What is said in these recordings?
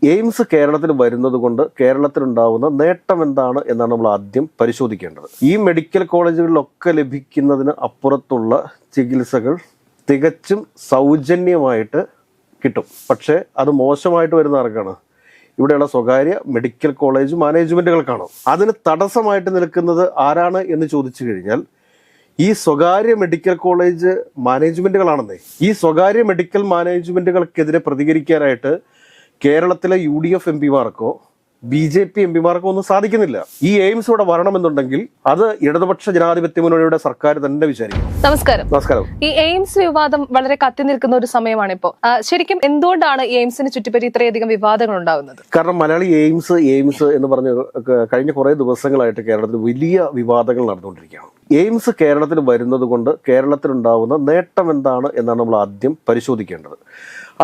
AIIMS കേരളത്തിൽ വരുന്നത് കൊണ്ട് കേരളത്തിലുണ്ടാവുന്ന നേട്ടം എന്താണ് എന്നാണ് നമ്മൾ ആദ്യം പരിശോധിക്കേണ്ടത്. ഈ മെഡിക്കൽ കോളേജുകളിലൊക്കെ ലഭിക്കുന്നതിന് അപ്പുറത്തുള്ള ചികിത്സകൾ തികച്ചും സൗജന്യമായിട്ട് കിട്ടും. പക്ഷേ അത് മോശമായിട്ട് വരുന്ന ആർക്കാണ്? ഇവിടെയുള്ള സ്വകാര്യ മെഡിക്കൽ കോളേജ് മാനേജ്മെന്റുകൾക്കാണ്. അതിന് തടസ്സമായിട്ട് നിൽക്കുന്നത് ആരാണ് എന്ന് ചോദിച്ചു കഴിഞ്ഞാൽ ഈ സ്വകാര്യ മെഡിക്കൽ കോളേജ് മാനേജ്മെന്റുകളാണെന്നേ. ഈ സ്വകാര്യ മെഡിക്കൽ മാനേജ്മെന്റുകൾക്കെതിരെ പ്രതികരിക്കാനായിട്ട് കേരളത്തിലെ UDF എംപിമാർക്കോ BJP എംപിമാർക്കോ ഒന്നും സാധിക്കുന്നില്ല. ഈ എയിംസ് ഇവിടെ വരണമെന്നുണ്ടെങ്കിൽ അത് ഇടതുപക്ഷ ജനാധിപത്യ മുന്നണിയുടെ സർക്കാർ തന്നെ വിചാരിക്കും. നമസ്കാരം. ഈ എയിംസ് വിവാദം വളരെ കത്തി നിൽക്കുന്ന ഒരു സമയമാണ് ഇപ്പോൾ. ശരിക്കും എന്തുകൊണ്ടാണ് എയിംസിന് ചുറ്റിപ്പറ്റി ഇത്രയധികം വിവാദങ്ങൾ ഉണ്ടാകുന്നത്? കാരണം മലയാളി എയിംസ് എന്ന് പറഞ്ഞ് കഴിഞ്ഞ കുറെ ദിവസങ്ങളായിട്ട് കേരളത്തിൽ വലിയ വിവാദങ്ങൾ നടന്നുകൊണ്ടിരിക്കുകയാണ്. എയിംസ് കേരളത്തിൽ വരുന്നത് കൊണ്ട് കേരളത്തിലുണ്ടാവുന്ന നേട്ടം എന്താണ് എന്നാണ് നമ്മൾ ആദ്യം പരിശോധിക്കേണ്ടത്.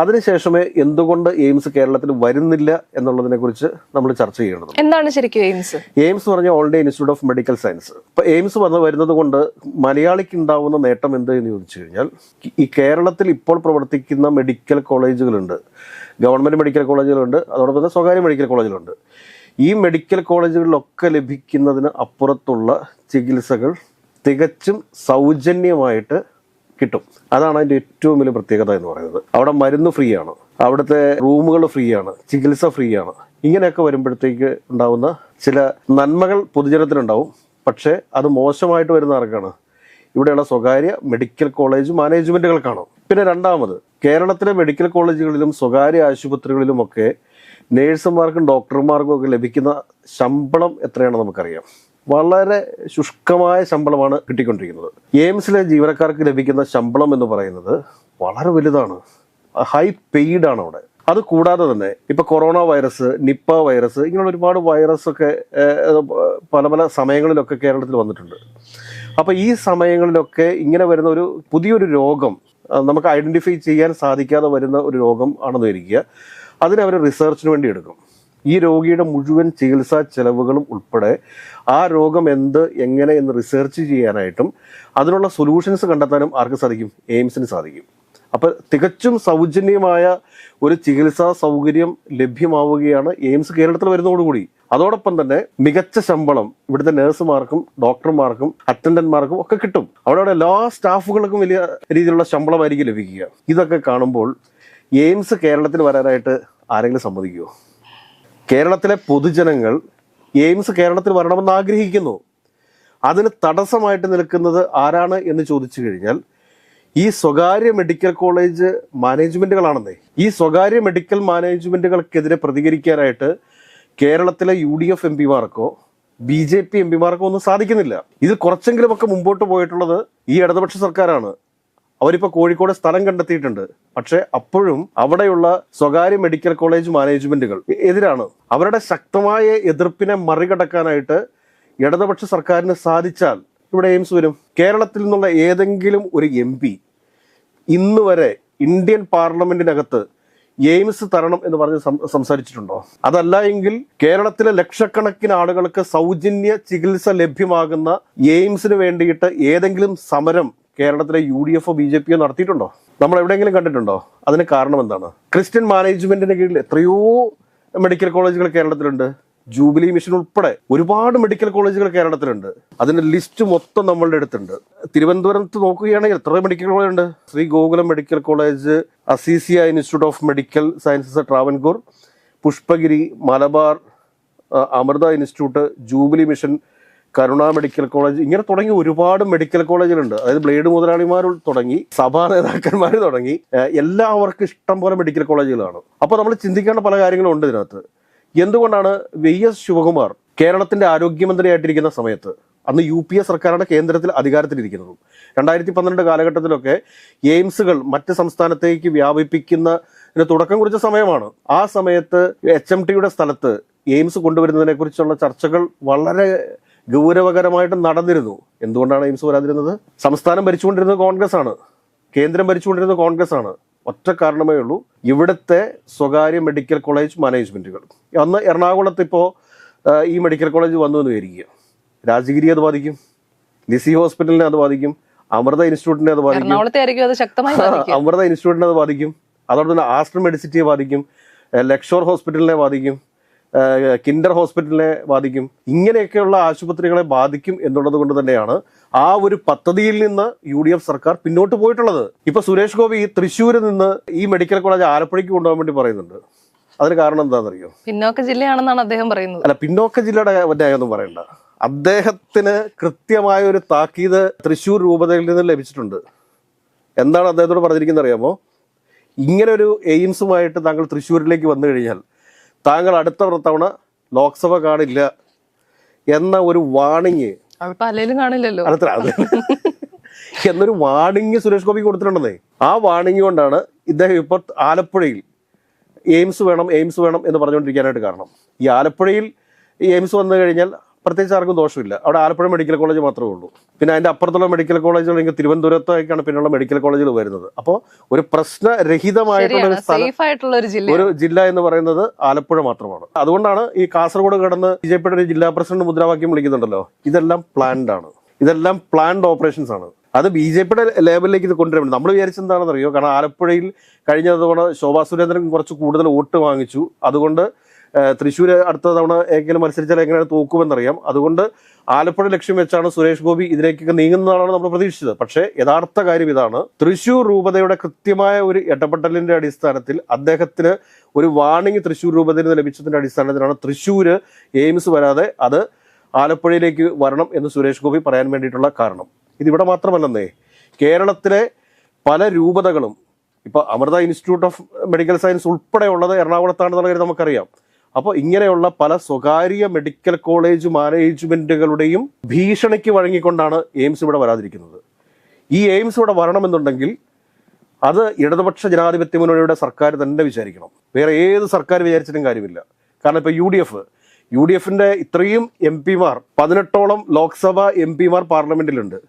അതിനുശേഷമേ എന്തുകൊണ്ട് എയിംസ് കേരളത്തിൽ വരുന്നില്ല എന്നുള്ളതിനെ കുറിച്ച് നമ്മൾ ചർച്ച ചെയ്യേണ്ടത്. എന്താണ് ശരിക്കും എയിംസ്? എയിംസ് പറഞ്ഞാൽ all India institute of medical science. ഇപ്പൊ എയിംസ് വരുന്നത് കൊണ്ട് മലയാളിക്ക് ഉണ്ടാവുന്ന നേട്ടം എന്ത് എന്ന് ചോദിച്ചു കഴിഞ്ഞാൽ, ഈ കേരളത്തിൽ ഇപ്പോൾ പ്രവർത്തിക്കുന്ന മെഡിക്കൽ കോളേജുകളുണ്ട്, ഗവൺമെന്റ് മെഡിക്കൽ കോളേജുകളുണ്ട്, അതോടൊപ്പം തന്നെ സ്വകാര്യ മെഡിക്കൽ കോളേജുകളുണ്ട്. ഈ മെഡിക്കൽ കോളേജുകളിലൊക്കെ ലഭിക്കുന്നതിന് അപ്പുറത്തുള്ള ചികിത്സകൾ തികച്ചും സൗജന്യമായിട്ട് കിട്ടും. അതാണ് അതിൻ്റെ ഏറ്റവും വലിയ പ്രത്യേകത എന്ന് പറയുന്നത്. അവിടെ മരുന്ന് ഫ്രീ ആണ്, അവിടുത്തെ റൂമുകൾ ഫ്രീ ആണ്, ചികിത്സ ഫ്രീ ആണ്. ഇങ്ങനെയൊക്കെ വരുമ്പോഴത്തേക്ക് ഉണ്ടാവുന്ന ചില നന്മകൾ പൊതുജനത്തിനുണ്ടാവും. പക്ഷേ അത് മോശമായിട്ട് വരുന്ന ആർക്കാണ്? ഇവിടെയുള്ള സ്വകാര്യ മെഡിക്കൽ കോളേജ് മാനേജ്മെന്റുകൾക്കാണ്. പിന്നെ രണ്ടാമത്, കേരളത്തിലെ മെഡിക്കൽ കോളേജുകളിലും സ്വകാര്യ ആശുപത്രികളിലുമൊക്കെ നേഴ്സുമാർക്കും ഡോക്ടർമാർക്കും ഒക്കെ ലഭിക്കുന്ന ശമ്പളം എത്രയാണെന്ന് നമുക്കറിയാം. വളരെ ശുഷ്കമായ ശമ്പളമാണ് കിട്ടിക്കൊണ്ടിരിക്കുന്നത്. എയിംസിലെ ജീവനക്കാർക്ക് ലഭിക്കുന്ന ശമ്പളം എന്ന് പറയുന്നത് വളരെ വലുതാണ്, ഹൈ പെയ്ഡ് ആണ് അവിടെ. അത് കൂടാതെ തന്നെ ഇപ്പൊ കൊറോണ വൈറസ്, നിപ്പ വൈറസ്, ഇങ്ങനെയുള്ള ഒരുപാട് വൈറസ് ഒക്കെ പല സമയങ്ങളിലൊക്കെ കേരളത്തിൽ വന്നിട്ടുണ്ട്. അപ്പൊ ഈ സമയങ്ങളിലൊക്കെ ഇങ്ങനെ വരുന്ന ഒരു പുതിയൊരു രോഗം, നമുക്ക് ഐഡന്റിഫൈ ചെയ്യാൻ സാധിക്കാതെ വരുന്ന ഒരു രോഗം ആണെന്ന് ഇരിക്കുക, അതിനെ അവർ റിസർച്ചിന് വേണ്ടി എടുക്കും. ഈ രോഗിയുടെ മുഴുവൻ ചികിത്സാ ചെലവുകളും ഉൾപ്പെടെ ആ രോഗം എങ്ങനെ എന്ന് റിസർച്ച് ചെയ്യാനായിട്ടും അതിനുള്ള സൊല്യൂഷൻസ് കണ്ടെത്താനും ആർക്ക് സാധിക്കും? എയിംസിന് സാധിക്കും. അപ്പം തികച്ചും സൗജന്യമായ ഒരു ചികിത്സാ സൗകര്യം ലഭ്യമാവുകയാണ് എയിംസ് കേരളത്തിൽ വരുന്നതോടുകൂടി. അതോടൊപ്പം തന്നെ മികച്ച ശമ്പളം ഇവിടുത്തെ നഴ്സുമാർക്കും ഡോക്ടർമാർക്കും അറ്റൻഡന്റ്മാർക്കും ഒക്കെ കിട്ടും. അവിടെ എല്ലാ സ്റ്റാഫുകൾക്കും വലിയ രീതിയിലുള്ള ശമ്പളമായിരിക്കും ലഭിക്കുക. ഇതൊക്കെ കാണുമ്പോൾ എയിംസ് കേരളത്തിൽ വരാനായിട്ട് ആരെങ്കിലും സമ്മതിക്കുമോ? കേരളത്തിലെ പൊതുജനങ്ങൾ എയിംസ് കേരളത്തിൽ വരണമെന്ന് ആഗ്രഹിക്കുന്നു. അതിന് തടസ്സമായിട്ട് നിൽക്കുന്നത് ആരാണ് എന്ന് ചോദിച്ചു കഴിഞ്ഞാൽ ഈ സ്വകാര്യ മെഡിക്കൽ കോളേജ് മാനേജ്മെന്റുകളാണെന്നേ. ഈ സ്വകാര്യ മെഡിക്കൽ മാനേജ്മെന്റുകൾക്കെതിരെ പ്രതികരിക്കാനായിട്ട് കേരളത്തിലെ UDF എംപിമാർക്കോ BJP എംപിമാർക്കോ ഒന്നും സാധിക്കുന്നില്ല. ഇത് കുറച്ചെങ്കിലും ഒക്കെ മുമ്പോട്ട് പോയിട്ടുള്ളത് ഈ ഇടതുപക്ഷ സർക്കാരാണ്. അവരിപ്പോൾ കോഴിക്കോട് സ്ഥലം കണ്ടെത്തിയിട്ടുണ്ട്. പക്ഷെ അപ്പോഴും അവിടെയുള്ള സ്വകാര്യ മെഡിക്കൽ കോളേജ് മാനേജ്മെന്റുകൾ എതിരാണ്. അവരുടെ ശക്തമായ എതിർപ്പിനെ മറികടക്കാനായിട്ട് ഇടതുപക്ഷ സർക്കാരിന് സാധിച്ചാൽ ഇവിടെ എയിംസ് വരും. കേരളത്തിൽ നിന്നുള്ള ഏതെങ്കിലും ഒരു MP ഇന്ന് വരെ ഇന്ത്യൻ പാർലമെന്റിനകത്ത് എയിംസ് തരണം എന്ന് പറഞ്ഞ് സംസാരിച്ചിട്ടുണ്ടോ? അതല്ല എങ്കിൽ കേരളത്തിലെ ലക്ഷക്കണക്കിന് ആളുകൾക്ക് സൗജന്യ ചികിത്സ ലഭ്യമാകുന്ന എയിംസിന് വേണ്ടിയിട്ട് ഏതെങ്കിലും സമരം കേരളത്തിലെ UDF BJP നടത്തിയിട്ടുണ്ടോ? നമ്മൾ എവിടെയെങ്കിലും കണ്ടിട്ടുണ്ടോ? അതിന് കാരണം എന്താണ്? ക്രിസ്ത്യൻ മാനേജ്മെന്റിന് കീഴിൽ എത്രയോ മെഡിക്കൽ കോളേജുകൾ കേരളത്തിലുണ്ട്. ജൂബിലി മിഷൻ ഉൾപ്പെടെ ഒരുപാട് മെഡിക്കൽ കോളേജുകൾ കേരളത്തിലുണ്ട്. അതിന്റെ ലിസ്റ്റ് മൊത്തം നമ്മളുടെ അടുത്തുണ്ട്. തിരുവനന്തപുരത്ത് നോക്കുകയാണെങ്കിൽ എത്ര മെഡിക്കൽ കോളേജ് ഉണ്ട്? Sree Gokulam medical college, Azeezia institute of medical sciences Travancore, Pushpagiri, Malabar, Amrita institute, jubilee mission, Karuna medical college, ഇങ്ങനെ തുടങ്ങി ഒരുപാട് മെഡിക്കൽ കോളേജുകളുണ്ട്. അതായത് ബ്ലേഡ് മുതലാളിമാർ തുടങ്ങി സഭാ നേതാക്കന്മാർ തുടങ്ങി എല്ലാവർക്കും ഇഷ്ടം പോലെ മെഡിക്കൽ കോളേജുകളാണ്. അപ്പോൾ നമ്മൾ ചിന്തിക്കേണ്ട പല കാര്യങ്ങളും ഉണ്ട് ഇതിനകത്ത്. എന്തുകൊണ്ടാണ് VS ശിവകുമാർ കേരളത്തിന്റെ ആരോഗ്യമന്ത്രിയായിട്ടിരിക്കുന്ന സമയത്ത്, അന്ന് UPA സർക്കാരാണ് കേന്ദ്രത്തിൽ അധികാരത്തിലിരിക്കുന്നതും, 2012 കാലഘട്ടത്തിലൊക്കെ എയിംസുകൾ മറ്റ് സംസ്ഥാനത്തേക്ക് വ്യാപിപ്പിക്കുന്നതിന് തുടക്കം കുറിച്ച സമയമാണ്. ആ സമയത്ത് HMTയുടെ സ്ഥലത്ത് എയിംസ് കൊണ്ടുവരുന്നതിനെ കുറിച്ചുള്ള ചർച്ചകൾ വളരെ ഗൗരവകരമായിട്ട് നടന്നിരുന്നു. എന്തുകൊണ്ടാണ് എയിംസ് വരാതിരുന്നത്? സംസ്ഥാനം ഭരിച്ചുകൊണ്ടിരുന്നത് കോൺഗ്രസ് ആണ്, കേന്ദ്രം ഭരിച്ചുകൊണ്ടിരുന്നത് കോൺഗ്രസ് ആണ്. ഒറ്റ കാരണമേ ഉള്ളൂ, ഇവിടുത്തെ സ്വകാര്യ മെഡിക്കൽ കോളേജ് മാനേജ്മെന്റുകൾ. അന്ന് എറണാകുളത്ത് ഇപ്പോൾ ഈ മെഡിക്കൽ കോളേജ് വന്നു എന്ന് വിചാരിക്കുക, രാജഗിരി അത് ബാധിക്കും, ലിസി ഹോസ്പിറ്റലിനെ അത് ബാധിക്കും, അമൃത ഇൻസ്റ്റിറ്റ്യൂട്ടിനെ അത് ബാധിക്കും, അമൃത ഇൻസ്റ്റിറ്റ്യൂട്ടിനെ അത് ബാധിക്കും, അതോടൊപ്പം തന്നെ ആസ്റ്റർ മെഡിസിറ്റിയെ ബാധിക്കും, ലക്ഷോർ ഹോസ്പിറ്റലിനെ ബാധിക്കും, കിൻഡർ ഹോസ്പിറ്റലിനെ ബാധിക്കും. ഇങ്ങനെയൊക്കെയുള്ള ആശുപത്രികളെ ബാധിക്കും എന്നുള്ളത് കൊണ്ട് തന്നെയാണ് ആ ഒരു പദ്ധതിയിൽ നിന്ന് UDF സർക്കാർ പിന്നോട്ട് പോയിട്ടുള്ളത്. ഇപ്പൊ സുരേഷ് ഗോപി തൃശ്ശൂരിൽ നിന്ന് ഈ മെഡിക്കൽ കോളേജ് ആലപ്പുഴയ്ക്ക് കൊണ്ടുപോകാൻ വേണ്ടി പറയുന്നുണ്ട്. അതിന് കാരണം എന്താണെന്നറിയോ? പിന്നോക്ക ജില്ലയാണെന്നാണ് അദ്ദേഹം പറയുന്നത്. അല്ല, പിന്നോക്ക ജില്ലയുടെ ഒന്നും പറയണ്ട. അദ്ദേഹത്തിന് കൃത്യമായ ഒരു താക്കീത് തൃശ്ശൂർ രൂപതയിൽ നിന്ന് ലഭിച്ചിട്ടുണ്ട്. എന്താണ് അദ്ദേഹത്തോട് പറഞ്ഞിരിക്കുന്നത് അറിയാമോ? ഇങ്ങനെ ഒരു എയിംസുമായിട്ട് താങ്കൾ തൃശ്ശൂരിലേക്ക് വന്നു കഴിഞ്ഞാൽ താങ്കൾ അടുത്ത തവണ ലോക്സഭ കാണില്ല എന്ന ഒരു വാണിങ് പലരും കാണില്ലല്ലോ എന്നൊരു വാണിങ് സുരേഷ് ഗോപി കൊടുത്തിട്ടുണ്ടെന്നേ. ആ വാണിങ് കൊണ്ടാണ് ഇദ്ദേഹം ഇപ്പോൾ ആലപ്പുഴയിൽ എയിംസ് വേണം എന്ന് പറഞ്ഞുകൊണ്ടിരിക്കാനായിട്ട് കാരണം. ഈ ആലപ്പുഴയിൽ ഈ എയിംസ് വന്നു കഴിഞ്ഞാൽ പ്രത്യേകിച്ച് ആർക്കും ദോഷമില്ല. അവിടെ ആലപ്പുഴ മെഡിക്കൽ കോളേജ് മാത്രമേ ഉള്ളൂ. പിന്നെ അതിൻ്റെ അപ്പുറത്തുള്ള മെഡിക്കൽ കോളേജുകൾ എനിക്ക് തിരുവനന്തപുരത്തേക്കാണ് പിന്നെയുള്ള മെഡിക്കൽ കോളേജുകൾ വരുന്നത്. അപ്പോൾ ഒരു പ്രശ്നരഹിതമായിട്ടുള്ള ഒരു ജില്ല എന്ന് പറയുന്നത് ആലപ്പുഴ മാത്രമാണ്. അതുകൊണ്ടാണ് ഈ കാസർഗോഡ് കടന്ന് BJP ഒരു ജില്ലാ പ്രസിഡന്റ് മുദ്രാവാക്യം വിളിക്കുന്നുണ്ടല്ലോ. ഇതെല്ലാം പ്ലാൻഡ് ആണ്, ഇതെല്ലാം പ്ലാൻഡ് ഓപ്പറേഷൻസ് ആണ്. അത് BJP ലെവലിലേക്ക് ഇത് കൊണ്ടുവരുന്നത്. നമ്മൾ വിചാരിച്ചെന്താണെന്ന് അറിയോ? കാരണം ആലപ്പുഴയിൽ കഴിഞ്ഞ തവണ ശോഭാ സുരേന്ദ്രൻ കുറച്ച് കൂടുതൽ വോട്ട് വാങ്ങിച്ചു. അതുകൊണ്ട് തൃശ്ശൂർ അടുത്ത തവണ എങ്കിലും മത്സരിച്ചാൽ എങ്ങനെയാണ് തോക്കുമെന്നറിയാം. അതുകൊണ്ട് ആലപ്പുഴ ലക്ഷ്യം വെച്ചാണ് സുരേഷ് ഗോപി ഇതിലേക്കൊക്കെ നീങ്ങുന്നതാണ് നമ്മൾ പ്രതീക്ഷിച്ചത്. പക്ഷേ യഥാർത്ഥ കാര്യം ഇതാണ്. തൃശ്ശൂർ രൂപതയുടെ കൃത്യമായ ഒരു ഇടപെടലിന്റെ അടിസ്ഥാനത്തിൽ അദ്ദേഹത്തിന് ഒരു വാണിംഗ് തൃശ്ശൂർ രൂപതയിൽ നിന്ന് ലഭിച്ചതിന്റെ അടിസ്ഥാനത്തിലാണ് തൃശ്ശൂർ എയിംസ് വരാതെ അത് ആലപ്പുഴയിലേക്ക് വരണം എന്ന് സുരേഷ് ഗോപി പറയാൻ വേണ്ടിയിട്ടുള്ള കാരണം. ഇതിവിടെ മാത്രമല്ലെന്നേ, കേരളത്തിലെ പല രൂപതകളും ഇപ്പോൾ Amrita institute of medical science ഉൾപ്പെടെ ഉള്ളത് എറണാകുളത്താണെന്നുള്ള കാര്യം നമുക്കറിയാം. അപ്പോൾ ഇങ്ങനെയുള്ള പല സ്വകാര്യ മെഡിക്കൽ കോളേജ് മാനേജ്മെന്റുകളുടെയും ഭീഷണിക്ക് വഴങ്ങിക്കൊണ്ടാണ് എയിംസ് ഇവിടെ വരാതിരിക്കുന്നത്. ഈ എയിംസ് ഇവിടെ വരണമെന്നുണ്ടെങ്കിൽ അത് ഇടതുപക്ഷ ജനാധിപത്യ മുന്നണിയുടെ സർക്കാർ തന്നെ വിചാരിക്കണം. വേറെ ഏത് സർക്കാർ വിചാരിച്ചിട്ടും കാര്യമില്ല. കാരണം ഇപ്പോൾ UDF-ന്റെ ഇത്രയും MP-മാർ 18ഓളം ലോക്സഭ MP-മാർ പാർലമെന്റിലുണ്ട്.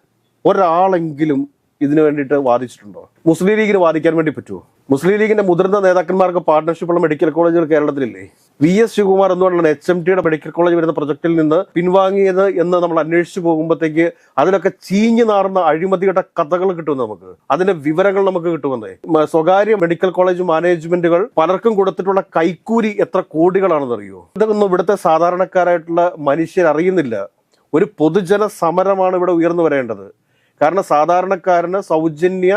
ഒരാളെങ്കിലും ഇതിനു വേണ്ടിയിട്ട് വാദിച്ചിട്ടുണ്ടോ? മുസ്ലിം ലീഗിന് വാദിക്കാൻ വേണ്ടി പറ്റുമോ? മുസ്ലിം ലീഗിന്റെ മുതിർന്ന നേതാക്കന്മാർക്ക് പാർട്ണർഷിപ്പുള്ള മെഡിക്കൽ കോളേജുകൾ കേരളത്തിലില്ലേ? VS ശിവകുമാർ എന്തുകൊണ്ടാണ് HMTയുടെ മെഡിക്കൽ കോളേജ് വരുന്ന പ്രൊജക്റ്റിൽ നിന്ന് പിൻവാങ്ങിയത് എന്ന് നമ്മൾ അന്വേഷിച്ചു പോകുമ്പോഴത്തേക്ക് അതിലൊക്കെ ചീഞ്ഞു നാറുന്ന അഴിമതിയുടെ കഥകൾ കിട്ടും. നമുക്ക് അതിന്റെ വിവരങ്ങൾ നമുക്ക് കിട്ടുമെന്നേ. സ്വകാര്യ മെഡിക്കൽ കോളേജ് മാനേജ്മെന്റുകൾ പലർക്കും കൊടുത്തിട്ടുള്ള കൈക്കൂലി എത്ര കോടികളാണെന്നറിയോ? ഇതൊന്നും ഇവിടുത്തെ സാധാരണക്കാരായിട്ടുള്ള മനുഷ്യർ അറിയുന്നില്ല. ഒരു പൊതുജന സമരമാണ് ഇവിടെ ഉയർന്നു വരേണ്ടത്. കാരണം സാധാരണക്കാരന് സൗജന്യ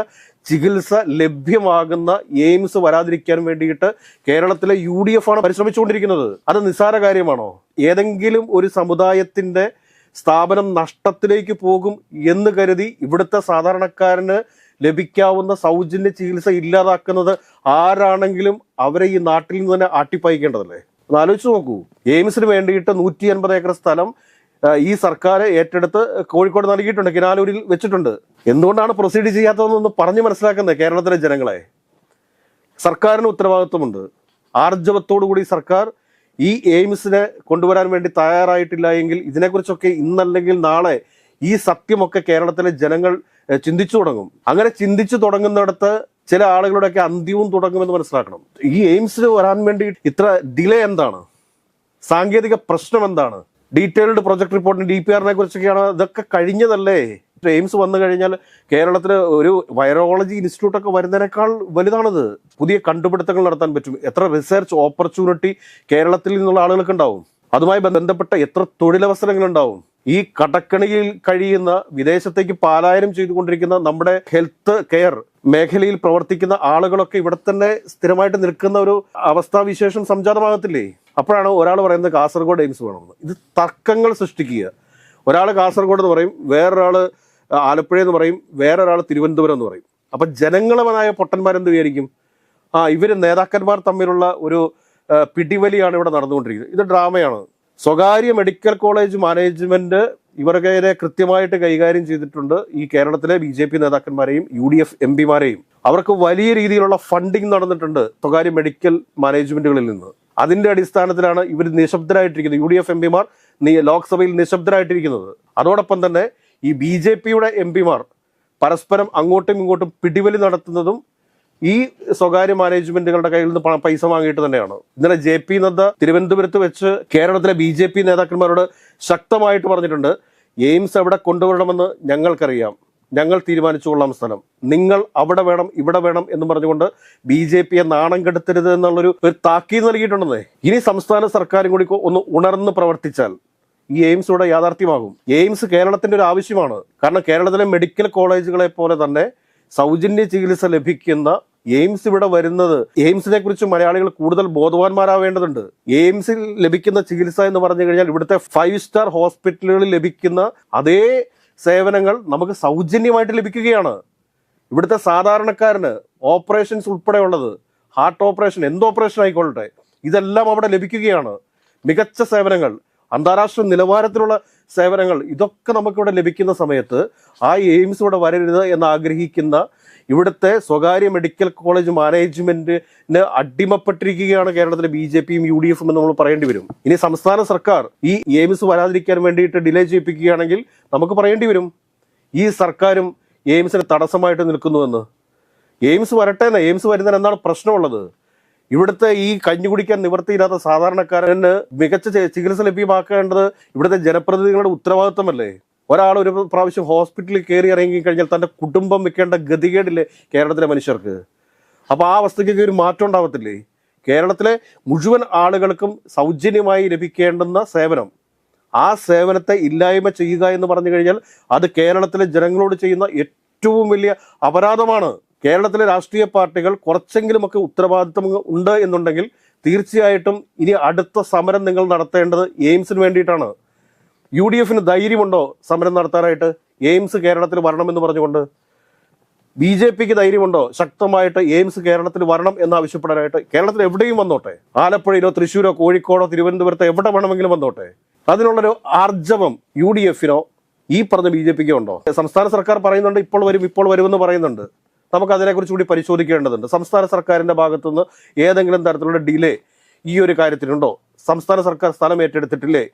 ചികിത്സ ലഭ്യമാകുന്ന എയിംസ് വരാതിരിക്കാൻ വേണ്ടിയിട്ട് കേരളത്തിലെ UDF ആണ് പരിശ്രമിച്ചുകൊണ്ടിരിക്കുന്നത്. അത് നിസ്സാര കാര്യമാണോ? ഏതെങ്കിലും ഒരു സമുദായത്തിന്റെ സ്ഥാപനം നഷ്ടത്തിലേക്ക് പോകും എന്ന് കരുതി ഇവിടുത്തെ സാധാരണക്കാരന് ലഭിക്കാവുന്ന സൗജന്യ ചികിത്സ ഇല്ലാതാക്കുന്നത് ആരാണെങ്കിലും അവരെ ഈ നാട്ടിൽ നിന്ന് തന്നെ ആട്ടിപ്പായിക്കേണ്ടതല്ലേ? ഒന്ന് ആലോചിച്ച് നോക്കൂ. എയിംസിന് വേണ്ടിയിട്ട് 150 ഏക്കർ സ്ഥലം ഈ സർക്കാർ ഏറ്റെടുത്ത് കോഴിക്കോട് നൽകിയിട്ടുണ്ട്, കിനാലൂരിൽ വെച്ചിട്ടുണ്ട്. എന്തുകൊണ്ടാണ് പ്രൊസീഡ് ചെയ്യാത്തതെന്നൊന്ന് പറഞ്ഞ് മനസ്സിലാക്കുന്നത് കേരളത്തിലെ ജനങ്ങളെ. സർക്കാരിന് ഉത്തരവാദിത്വമുണ്ട്. ആർജവത്തോടു കൂടി സർക്കാർ ഈ എയിംസിനെ കൊണ്ടുവരാൻ വേണ്ടി തയ്യാറായിട്ടില്ല എങ്കിൽ ഇതിനെക്കുറിച്ചൊക്കെ ഇന്നല്ലെങ്കിൽ നാളെ ഈ സത്യമൊക്കെ കേരളത്തിലെ ജനങ്ങൾ ചിന്തിച്ചു തുടങ്ങും. അങ്ങനെ ചിന്തിച്ചു തുടങ്ങുന്നിടത്ത് ചില ആളുകളുടെയൊക്കെ അന്ത്യവും തുടങ്ങുമെന്ന് മനസ്സിലാക്കണം. ഈ എയിംസിന് വരാൻ വേണ്ടി ഇത്ര ഡിലേ എന്താണ്? സാങ്കേതിക പ്രശ്നം എന്താണ്? ഡീറ്റെയിൽഡ് പ്രൊജക്ട് റിപ്പോർട്ടിന് DPR-നെ കുറിച്ചൊക്കെയാണ്. ഇതൊക്കെ കഴിഞ്ഞതല്ലേ? എയിംസ് വന്നു കഴിഞ്ഞാൽ കേരളത്തിൽ ഒരു വൈറോളജി ഇൻസ്റ്റിറ്റ്യൂട്ടൊക്കെ വരുന്നതിനേക്കാൾ വലുതാണത്. പുതിയ കണ്ടുപിടുത്തങ്ങൾ നടത്താൻ പറ്റും. എത്ര റിസർച്ച് ഓപ്പർച്യൂണിറ്റി കേരളത്തിൽ നിന്നുള്ള ആളുകൾക്ക് ഉണ്ടാവും. അതുമായി ബന്ധപ്പെട്ട എത്ര തൊഴിലവസരങ്ങൾ ഉണ്ടാവും. ഈ കടക്കണിയിൽ കഴിയുന്ന വിദേശത്തേക്ക് പലായനം ചെയ്തുകൊണ്ടിരിക്കുന്ന നമ്മുടെ ഹെൽത്ത് കെയർ മേഖലയിൽ പ്രവർത്തിക്കുന്ന ആളുകളൊക്കെ ഇവിടെ തന്നെ സ്ഥിരമായിട്ട് നിൽക്കുന്ന ഒരു അവസ്ഥാവിശേഷം സംജാതമാകത്തില്ലേ? അപ്പോഴാണ് ഒരാൾ പറയുന്നത് കാസർഗോഡ് എയിംസ് വേണമെന്ന്. ഇത് തർക്കങ്ങൾ സൃഷ്ടിക്കുക. ഒരാൾ കാസർഗോഡ് എന്ന് പറയും, വേറൊരാൾ ആലപ്പുഴ എന്ന് പറയും, വേറൊരാൾ തിരുവനന്തപുരം എന്ന് പറയും. അപ്പം ജനങ്ങളുമായ പൊട്ടന്മാരെന്ത് വിചാരിക്കും? ഇവർ നേതാക്കന്മാർ തമ്മിലുള്ള ഒരു പിടിവലിയാണ് ഇവിടെ നടന്നുകൊണ്ടിരിക്കുന്നത്. ഇത് ഡ്രാമയാണ്. സ്വകാര്യ മെഡിക്കൽ കോളേജ് മാനേജ്മെന്റ് ഇവരുടെ കൃത്യമായിട്ട് കൈകാര്യം ചെയ്തിട്ടുണ്ട്. ഈ കേരളത്തിലെ BJP നേതാക്കന്മാരെയും UDF MP-മാരെയും അവർക്ക് വലിയ രീതിയിലുള്ള ഫണ്ടിങ് നടന്നിട്ടുണ്ട് സ്വകാര്യ മെഡിക്കൽ മാനേജ്മെന്റുകളിൽ നിന്ന്. അതിന്റെ അടിസ്ഥാനത്തിലാണ് ഇവർ നിശബ്ദരായിട്ടിരിക്കുന്നത്. UDF MP-മാർ ലോക്സഭയിൽ നിശബ്ദരായിട്ടിരിക്കുന്നത്. അതോടൊപ്പം തന്നെ ഈ BJP-യുടെ MP-മാർ പരസ്പരം അങ്ങോട്ടും ഇങ്ങോട്ടും പിടിവലി നടത്തുന്നതും ഈ സ്വകാര്യ മാനേജ്മെന്റുകളുടെ കയ്യിൽ നിന്ന് പൈസ വാങ്ങിയിട്ട് തന്നെയാണ്. ഇന്നലെ JP നദ്ദ തിരുവനന്തപുരത്ത് വെച്ച് കേരളത്തിലെ BJP നേതാക്കന്മാരോട് ശക്തമായിട്ട് പറഞ്ഞിട്ടുണ്ട്, എയിംസ് എവിടെ കൊണ്ടുവരണമെന്ന് ഞങ്ങൾക്കറിയാം, ഞങ്ങൾ തീരുമാനിച്ചുകൊള്ളാം സ്ഥലം, നിങ്ങൾ അവിടെ വേണം ഇവിടെ വേണം എന്ന് പറഞ്ഞുകൊണ്ട് BJP-യെ നാണം കെടുത്തരുത് എന്നുള്ളൊരു താക്കീത് നൽകിയിട്ടുണ്ടെന്നേ. ഇനി സംസ്ഥാന സർക്കാരും കൂടി ഒന്ന് ഉണർന്ന് പ്രവർത്തിച്ചാൽ ഈ എയിംസ് ഇവിടെ യാഥാർത്ഥ്യമാകും. എയിംസ് കേരളത്തിന്റെ ഒരു ആവശ്യമാണ്. കാരണം കേരളത്തിലെ മെഡിക്കൽ കോളേജുകളെ പോലെ തന്നെ സൗജന്യ ചികിത്സ ലഭിക്കുന്ന എയിംസ് ഇവിടെ വരുന്നത്, എയിംസിനെ കുറിച്ച് മലയാളികൾ കൂടുതൽ ബോധവാന്മാരാവേണ്ടതുണ്ട്. എയിംസിൽ ലഭിക്കുന്ന ചികിത്സ എന്ന് പറഞ്ഞു കഴിഞ്ഞാൽ ഇവിടുത്തെ 5 സ്റ്റാർ ഹോസ്പിറ്റലുകളിൽ ലഭിക്കുന്ന അതേ സേവനങ്ങൾ നമുക്ക് സൗജന്യമായിട്ട് ലഭിക്കുകയാണ്. ഇവിടുത്തെ സാധാരണക്കാരന് ഓപ്പറേഷൻസ് ഉൾപ്പെടെയുള്ളത്, ഹാർട്ട് ഓപ്പറേഷൻ, എന്ത് ഓപ്പറേഷൻ ആയിക്കൊള്ളട്ടെ, ഇതെല്ലാം അവിടെ ലഭിക്കുകയാണ്. മികച്ച സേവനങ്ങൾ, അന്താരാഷ്ട്ര നിലവാരത്തിലുള്ള സേവനങ്ങൾ, ഇതൊക്കെ നമുക്കിവിടെ ലഭിക്കുന്ന സമയത്ത് ആ എയിംസ് ഇവിടെ വരരുത് എന്ന് ആഗ്രഹിക്കുന്ന ഇവിടുത്തെ സ്വകാര്യ മെഡിക്കൽ കോളേജ് മാനേജ്മെന്റിന് അടിമപ്പെട്ടിരിക്കുകയാണ് കേരളത്തിലെ BJP-യും UDF-ഉം എന്ന് നമ്മൾ പറയേണ്ടി വരും. ഇനി സംസ്ഥാന സർക്കാർ ഈ എയിംസ് വരാതിരിക്കാൻ വേണ്ടിയിട്ട് ഡിലേ ചെയ്യിപ്പിക്കുകയാണെങ്കിൽ നമുക്ക് പറയേണ്ടി വരും ഈ സർക്കാരും എയിംസിന് തടസ്സമായിട്ട് നിൽക്കുന്നുവെന്ന്. എയിംസ് വരട്ടെ, എയിംസ് വരുന്നതിന് എന്താണ് പ്രശ്നമുള്ളത്? ഇവിടുത്തെ ഈ കഞ്ഞി കുടിക്കാൻ നിവൃത്തിയില്ലാത്ത സാധാരണക്കാരന് മികച്ച ചികിത്സ ലഭ്യമാക്കേണ്ടത് ഇവിടുത്തെ ജനപ്രതിനിധികളുടെ ഉത്തരവാദിത്തമല്ലേ? ഒരാൾ ഒരു പ്രാവശ്യം ഹോസ്പിറ്റലിൽ കയറി ഇറങ്ങി കഴിഞ്ഞാൽ തൻ്റെ കുടുംബം വെക്കേണ്ട ഗതികേടില്ലേ കേരളത്തിലെ മനുഷ്യർക്ക്? അപ്പോൾ ആ അവസ്ഥയ്ക്ക് ഒരു മാറ്റം ഉണ്ടാവത്തില്ലേ? കേരളത്തിലെ മുഴുവൻ ആളുകൾക്കും സൗജന്യമായി ലഭിക്കേണ്ടുന്ന സേവനം, ആ സേവനത്തെ ഇല്ലായ്മ ചെയ്യുക എന്ന് പറഞ്ഞു കഴിഞ്ഞാൽ അത് കേരളത്തിലെ ജനങ്ങളോട് ചെയ്യുന്ന ഏറ്റവും വലിയ അപരാധമാണ്. കേരളത്തിലെ രാഷ്ട്രീയ പാർട്ടികൾ കുറച്ചെങ്കിലുമൊക്കെ ഉത്തരവാദിത്വം ഉണ്ട് എന്നുണ്ടെങ്കിൽ തീർച്ചയായിട്ടും ഇനി അടുത്ത സമരം നിങ്ങൾ നടത്തേണ്ടത് എയിംസിന് വേണ്ടിയിട്ടാണ്. UDF-ന് ധൈര്യമുണ്ടോ സമരം നടത്താനായിട്ട് എയിംസ് കേരളത്തിൽ വരണമെന്ന് പറഞ്ഞുകൊണ്ട്? BJP-ക്ക് ധൈര്യമുണ്ടോ ശക്തമായിട്ട് എയിംസ് കേരളത്തിൽ വരണം എന്ന് ആവശ്യപ്പെടാനായിട്ട്? കേരളത്തിൽ എവിടെയും വന്നോട്ടെ, ആലപ്പുഴയിലോ തൃശ്ശൂരോ കോഴിക്കോടോ തിരുവനന്തപുരത്തോ എവിടെ വേണമെങ്കിലും വന്നോട്ടെ. അതിനുള്ളൊരു ആർജവം UDF-നോ ഈ പറഞ്ഞ BJP-ക്കോ ഉണ്ടോ? സംസ്ഥാന സർക്കാർ പറയുന്നുണ്ട് ഇപ്പോൾ വരുമെന്ന് പറയുന്നുണ്ട്. നമുക്ക് അതിനെക്കുറിച്ച് കൂടി പരിശോധിക്കേണ്ടതുണ്ട്. സംസ്ഥാന സർക്കാരിന്റെ ഭാഗത്തുനിന്ന് ഏതെങ്കിലും തരത്തിലുള്ള ഡിലേ ഈ ഒരു കാര്യത്തിലുണ്ടോ? സംസ്ഥാന സർക്കാർ സ്ഥലം ഏറ്റെടുത്തിട്ടില്ലേ?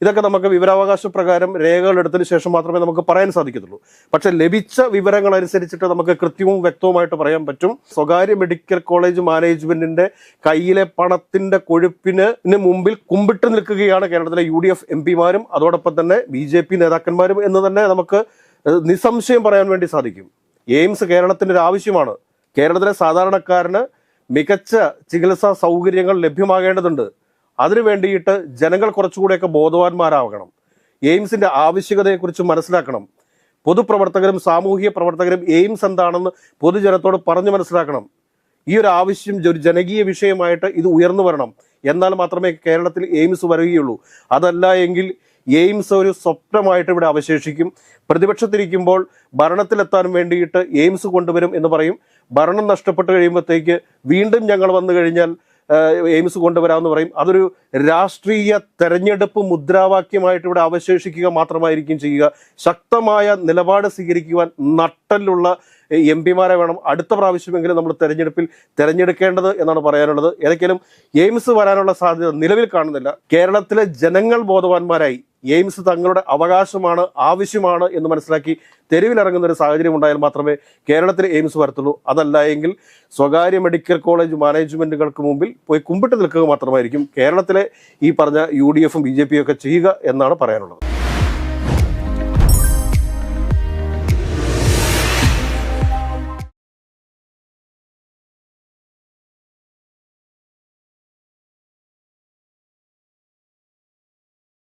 ഇതൊക്കെ നമുക്ക് വിവരാവകാശ പ്രകാരം രേഖകൾ എടുത്തതിന് ശേഷം മാത്രമേ നമുക്ക് പറയാൻ സാധിക്കത്തുള്ളൂ. പക്ഷെ ലഭിച്ച വിവരങ്ങൾ അനുസരിച്ചിട്ട് നമുക്ക് കൃത്യവും വ്യക്തവുമായിട്ട് പറയാൻ പറ്റും. സ്വകാര്യ മെഡിക്കൽ കോളേജ് മാനേജ്മെന്റിന്റെ കയ്യിലെ പണത്തിന്റെ കൊഴുപ്പിന് മുമ്പിൽ കുമ്പിട്ട് നിൽക്കുകയാണ് കേരളത്തിലെ UDF MP-മാരും അതോടൊപ്പം തന്നെ BJP നേതാക്കന്മാരും എന്ന് തന്നെ നമുക്ക് നിസ്സംശയം പറയാൻ വേണ്ടി സാധിക്കും. എയിംസ് കേരളത്തിന്റെ ഒരു ആവശ്യമാണ്. കേരളത്തിലെ സാധാരണക്കാരന് മികച്ച ചികിത്സാ സൗകര്യങ്ങൾ ലഭ്യമാകേണ്ടതുണ്ട്. അതിനു വേണ്ടിയിട്ട് ജനങ്ങൾ കുറച്ചുകൂടെയൊക്കെ ബോധവാന്മാരാകണം. എയിംസിന്റെ ആവശ്യകതയെക്കുറിച്ച് മനസ്സിലാക്കണം. പൊതുപ്രവർത്തകരും സാമൂഹിക പ്രവർത്തകരും എയിംസ് എന്താണെന്ന് പൊതുജനത്തോട് പറഞ്ഞു മനസ്സിലാക്കണം. ഈ ഒരു ആവശ്യം ഒരു ജനകീയ വിഷയമായിട്ട് ഇത് ഉയർന്നു വരണം. എന്നാൽ മാത്രമേ കേരളത്തിൽ എയിംസ് വരികയുള്ളൂ. അതല്ല എങ്കിൽ എയിംസ് ഒരു സ്വപ്നമായിട്ട് ഇവിടെ അവശേഷിക്കും. പ്രതിപക്ഷത്തിരിക്കുമ്പോൾ ഭരണത്തിലെത്താൻ വേണ്ടിയിട്ട് എയിംസ് കൊണ്ടുവരും എന്ന് പറയും. ഭരണം നഷ്ടപ്പെട്ട് കഴിയുമ്പോഴത്തേക്ക് വീണ്ടും ഞങ്ങൾ വന്നു കഴിഞ്ഞാൽ എയിംസ് കൊണ്ടുവരാമെന്ന് പറയും. അതൊരു രാഷ്ട്രീയ തെരഞ്ഞെടുപ്പ് മുദ്രാവാക്യമായിട്ട് ഇവിടെ അവശേഷിക്കുക മാത്രമായിരിക്കും ചെയ്യുക. ശക്തമായ നിലപാട് സ്വീകരിക്കുവാൻ നട്ടലുള്ള MP-മാരെ വേണം അടുത്ത പ്രാവശ്യമെങ്കിലും നമ്മൾ തെരഞ്ഞെടുക്കേണ്ടത് എന്നാണ് പറയാനുള്ളത്. ഏതൊക്കെയാലും എയിംസ് വരാനുള്ള സാധ്യത നിലവിൽ കാണുന്നില്ല. കേരളത്തിലെ ജനങ്ങൾ ബോധവാന്മാരായി എയിംസ് തങ്ങളുടെ അവകാശമാണ്, ആവശ്യമാണ് എന്ന് മനസ്സിലാക്കി തെരുവിലിറങ്ങുന്ന ഒരു സാഹചര്യം ഉണ്ടായാൽ മാത്രമേ കേരളത്തിൽ എയിംസ് വരത്തുള്ളൂ. അതല്ല എങ്കിൽ സ്വകാര്യ മെഡിക്കൽ കോളേജ് മാനേജ്മെന്റുകൾക്ക് മുമ്പിൽ പോയി കുമ്പിട്ട് നിൽക്കുക മാത്രമായിരിക്കും കേരളത്തിലെ ഈ പറഞ്ഞ UDF-ഉം BJP-യും ഒക്കെ ചെയ്യുക എന്നാണ് പറയാനുള്ളത്.